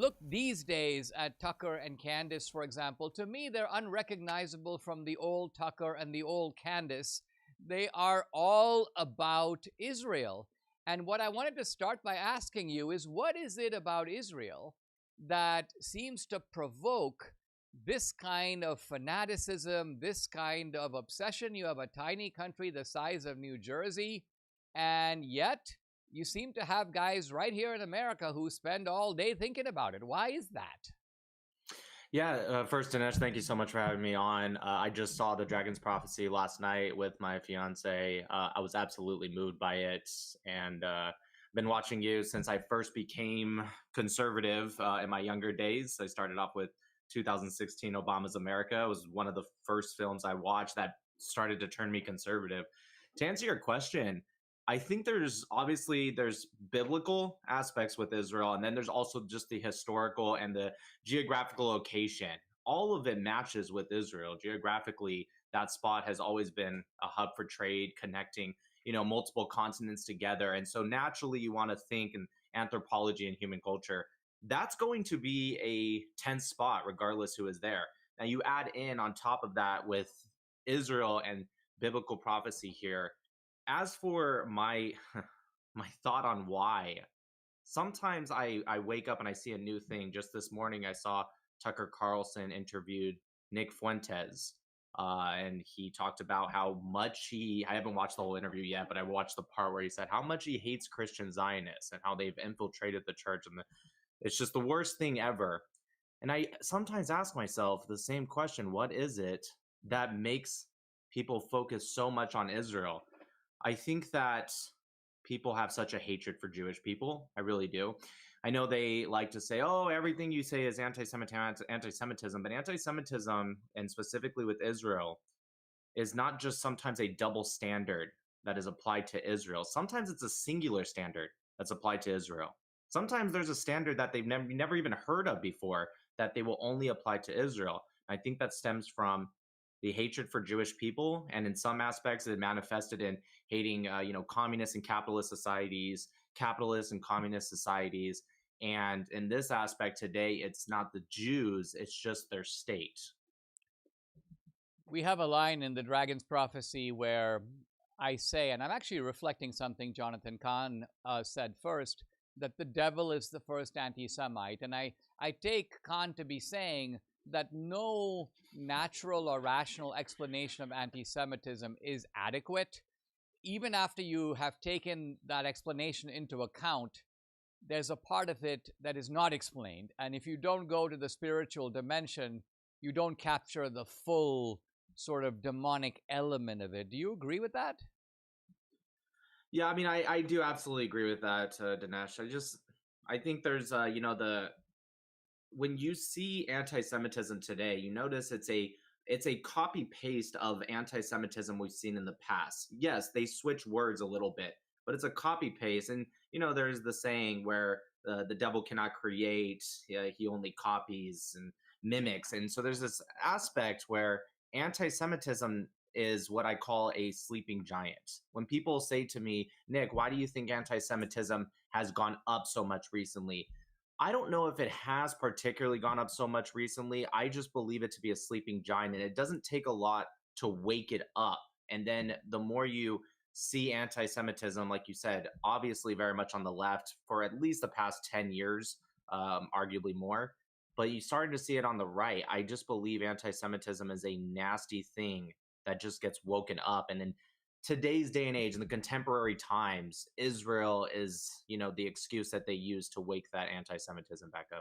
Look these days at Tucker and Candace, for example. To me, they're unrecognizable from the old Tucker and the old Candace. They are all about Israel. And what I wanted to start by asking you is, what is it about Israel that seems to provoke this kind of fanaticism, this kind of obsession? You have a tiny country the size of New Jersey, and yet you seem to have guys right here in America who spend all day thinking about it. Why is that? Yeah, first, Dinesh, thank you so much for having me on. I just saw The Dragon's Prophecy last night with my fiance. I was absolutely moved by it, and been watching you since I first became conservative in my younger days. I started off with 2016 Obama's America. It was one of the first films I watched that started to turn me conservative. To answer your question, I think there's biblical aspects with Israel, and then there's also just the historical and the geographical location. All of it matches with Israel geographically. That spot has always been a hub for trade, connecting multiple continents together, and so naturally you want to think in anthropology and human culture. That's going to be a tense spot, regardless who is there. Now you add in on top of that with Israel and biblical prophecy here. As for my my thought on why, sometimes I wake up and I see a new thing. Just this morning, I saw Tucker Carlson interviewed Nick Fuentes, and he talked about how much I haven't watched the whole interview yet, but I watched the part where he said how much he hates Christian Zionists and how they've infiltrated the church, and it's just the worst thing ever. And I sometimes ask myself the same question: what is it that makes people focus so much on Israel? I think that people have such a hatred for Jewish people. I really do. I know they like to say, "Oh, everything you say is anti-Semitism," but anti-Semitism, and specifically with Israel, is not just sometimes a double standard that is applied to Israel. Sometimes it's a singular standard that's applied to Israel. Sometimes there's a standard that they've never even heard of before that they will only apply to Israel. I think that stems from the hatred for Jewish people, and in some aspects, it manifested in hating, communist and capitalist societies, capitalist and communist societies. And in this aspect today, it's not the Jews; it's just their state. We have a line in The Dragon's Prophecy where I say, and I'm actually reflecting something Jonathan Kahn said first, that the devil is the first anti Semite. And I take Kahn to be saying that no natural or rational explanation of anti Semitism is adequate. Even after you have taken that explanation into account, there's a part of it that is not explained. And if you don't go to the spiritual dimension, you don't capture the full sort of demonic element of it. Do you agree with that? Yeah, I mean, I do absolutely agree with that, Dinesh. I think there's, when you see anti-Semitism today, you notice it's a copy paste of anti-Semitism we've seen in the past. Yes, they switch words a little bit, but it's a copy paste. And there's the saying where the devil cannot create; he only copies and mimics. And so there's this aspect where anti-Semitism is what I call a sleeping giant. When people say to me, "Nick, why do you think anti-Semitism has gone up so much recently?" I don't know if it has particularly gone up so much recently. I just believe it to be a sleeping giant, and it doesn't take a lot to wake it up. And then the more you see anti Semitism, like you said, obviously very much on the left for at least the past 10 years, arguably more, but you started to see it on the right. I just believe anti Semitism is a nasty thing that just gets woken up. And in today's day and age, in the contemporary times, Israel is, the excuse that they use to wake that anti-Semitism back up.